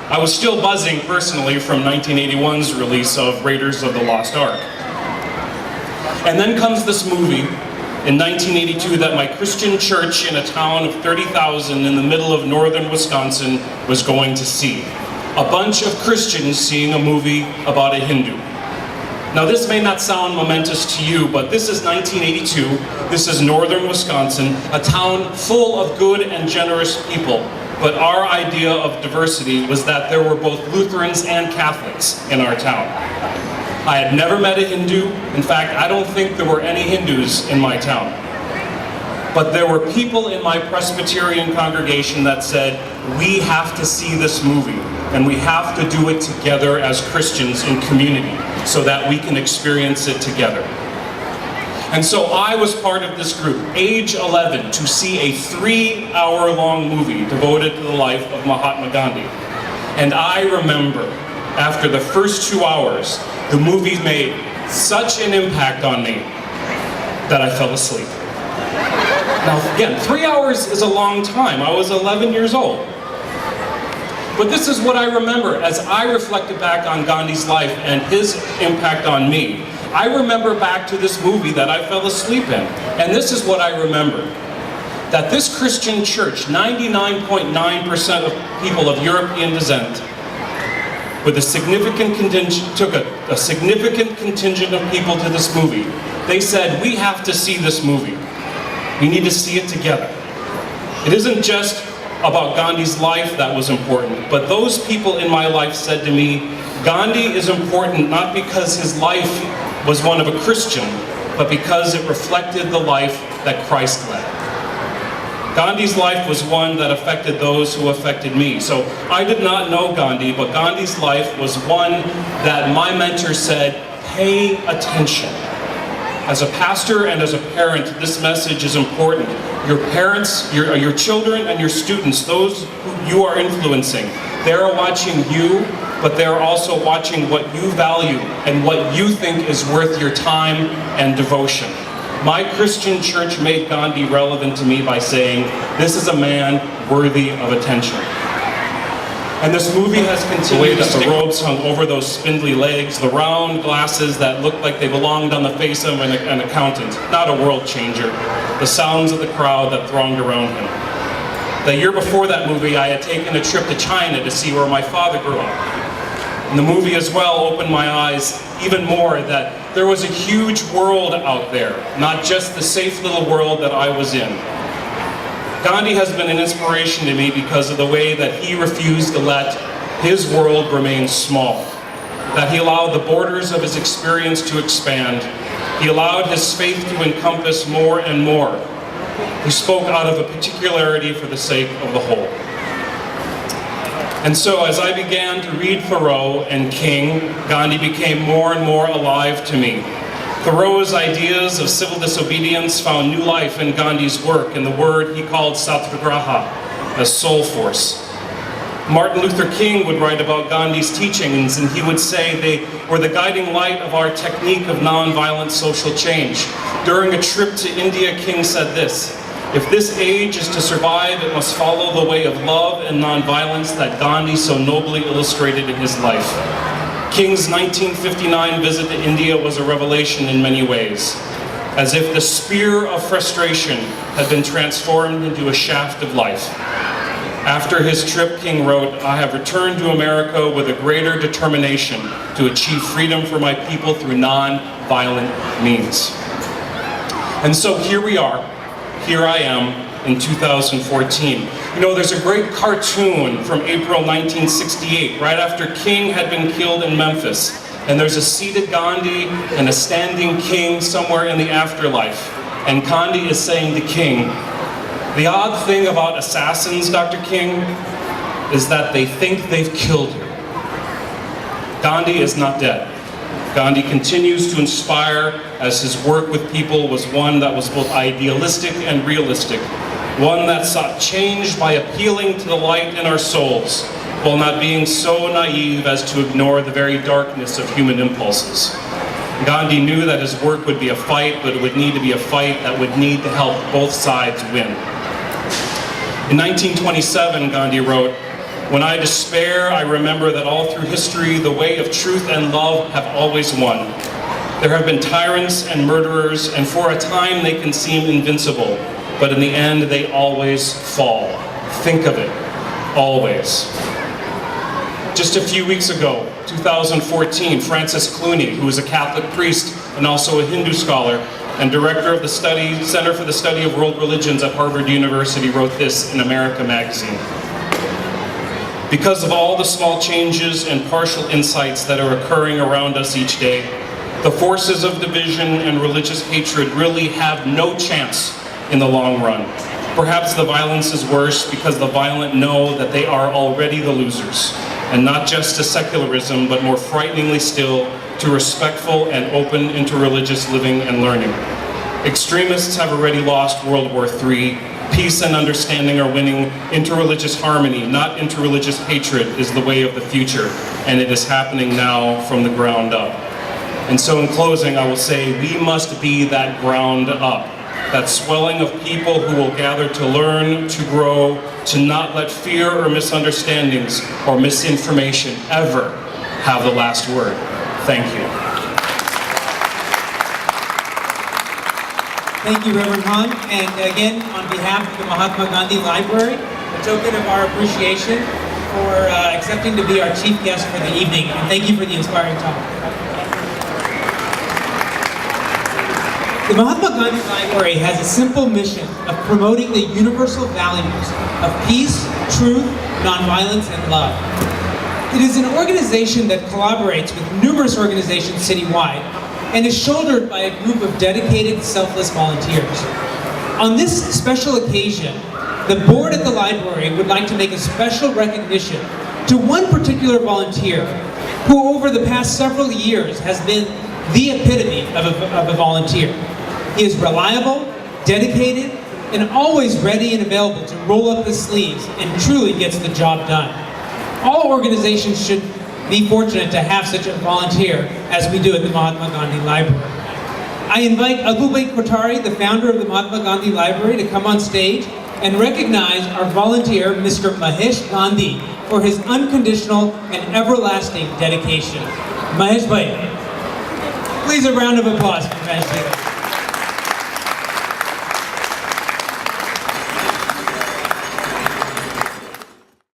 I was still buzzing personally from 1981's release of Raiders of the Lost Ark. And then comes this movie in 1982 that my Christian church in a town of 30,000 in the middle of northern Wisconsin was going to see. A bunch of Christians seeing a movie about a Hindu. Now this may not sound momentous to you, but this is 1982, this is northern Wisconsin, a town full of good and generous people. But our idea of diversity was that there were both Lutherans and Catholics in our town. I had never met a Hindu. In fact, I don't think there were any Hindus in my town. But there were people in my Presbyterian congregation that said, we have to see this movie, and we have to do it together as Christians in community so that we can experience it together. And so I was part of this group, age 11, to see a 3-hour-long movie devoted to the life of Mahatma Gandhi. And I remember, after the first 2 hours, the movie made such an impact on me that I fell asleep. Now again, 3 hours is a long time. I was 11 years old. But this is what I remember as I reflected back on Gandhi's life and his impact on me. I remember back to this movie that I fell asleep in. And this is what I remember. That this Christian church, 99.9% of people of European descent, with a significant contingent, took a significant contingent of people to this movie. They said, we have to see this movie. We need to see it together. It isn't just about Gandhi's life that was important, but those people in my life said to me, Gandhi is important not because his life was one of a Christian, but because it reflected the life that Christ led. Gandhi's life was one that affected those who affected me. So I did not know Gandhi, but Gandhi's life was one that my mentor said, pay attention. As a pastor and as a parent, this message is important. Your parents, your children and your students, those who you are influencing, they're watching you, but they're also watching what you value and what you think is worth your time and devotion. My Christian church made Gandhi relevant to me by saying, this is a man worthy of attention. And this movie has continued as the robes hung over those spindly legs, the round glasses that looked like they belonged on the face of an accountant, not a world changer, the sounds of the crowd that thronged around him. The year before that movie, I had taken a trip to China to see where my father grew up. And the movie as well opened my eyes even more that there was a huge world out there, not just the safe little world that I was in. Gandhi has been an inspiration to me because of the way that he refused to let his world remain small, that he allowed the borders of his experience to expand. He allowed his faith to encompass more and more. He spoke out of a particularity for the sake of the whole. And so as I began to read Thoreau and King, Gandhi became more and more alive to me. Thoreau's ideas of civil disobedience found new life in Gandhi's work, and the word he called satyagraha, as soul force. Martin Luther King would write about Gandhi's teachings, and he would say they were the guiding light of our technique of nonviolent social change. During a trip to India, King said this, if this age is to survive, it must follow the way of love and nonviolence that Gandhi so nobly illustrated in his life. King's 1959 visit to India was a revelation in many ways, as if the spear of frustration had been transformed into a shaft of life. After his trip, King wrote, I have returned to America with a greater determination to achieve freedom for my people through non-violent means. And so here we are, here I am in 2014. You know, there's a great cartoon from April 1968, right after King had been killed in Memphis. And there's a seated Gandhi and a standing King somewhere in the afterlife. And Gandhi is saying to King, the odd thing about assassins, Dr. King, is that they think they've killed you. Gandhi is not dead. Gandhi continues to inspire as his work with people was one that was both idealistic and realistic, one that sought change by appealing to the light in our souls, while not being so naive as to ignore the very darkness of human impulses. Gandhi knew that his work would be a fight, but it would need to be a fight that would need to help both sides win. In 1927, Gandhi wrote, When I despair, I remember that all through history, the way of truth and love have always won. There have been tyrants and murderers, and for a time they can seem invincible, but in the end they always fall. Think of it, always. Just a few weeks ago, 2014, Francis Clooney, who is a Catholic priest and also a Hindu scholar and director of the Center for the Study of World Religions at Harvard University, wrote this in America magazine. Because of all the small changes and partial insights that are occurring around us each day, the forces of division and religious hatred really have no chance in the long run. Perhaps the violence is worse because the violent know that they are already the losers, and not just to secularism, but more frighteningly still, to respectful and open interreligious living and learning. Extremists have already lost World War III. Peace and understanding are winning. Interreligious harmony, not interreligious hatred, is the way of the future, and it is happening now from the ground up. And so in closing, I will say we must be that ground up, that swelling of people who will gather to learn, to grow, to not let fear or misunderstandings or misinformation ever have the last word. Thank you. Thank you, Reverend Han. And again, on behalf of the Mahatma Gandhi Library, a token of our appreciation for accepting to be our chief guest for the evening. And thank you for the inspiring talk. The Mahatma Gandhi Library has a simple mission of promoting the universal values of peace, truth, nonviolence, and love. It is an organization that collaborates with numerous organizations citywide and is shouldered by a group of dedicated, selfless volunteers. On this special occasion, the board at the library would like to make a special recognition to one particular volunteer who over the past several years has been the epitome of a volunteer. He is reliable, dedicated, and always ready and available to roll up his sleeves and truly gets the job done. All organizations should be fortunate to have such a volunteer as we do at the Mahatma Gandhi Library. I invite Abubay Kotari, the founder of the Mahatma Gandhi Library, to come on stage and recognize our volunteer, Mr. Mahesh Gandhi, for his unconditional and everlasting dedication. Mahesh Bhai, please a round of applause for Mahesh Bhai.